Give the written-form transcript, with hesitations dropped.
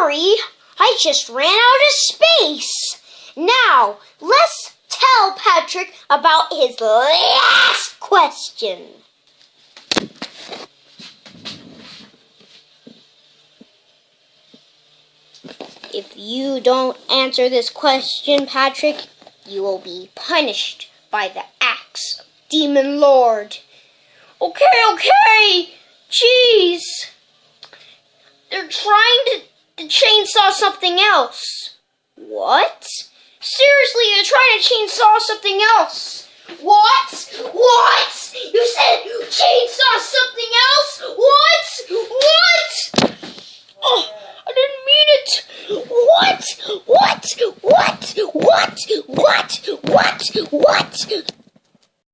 worry. I just ran out of space. Now, let's tell Patrick about his last question. If you don't answer this question, Patrick, you will be punished by the axe of Demon Lord. Okay. Jeez. They're trying to chainsaw something else. What? Seriously, they're trying to chainsaw something else. What? You said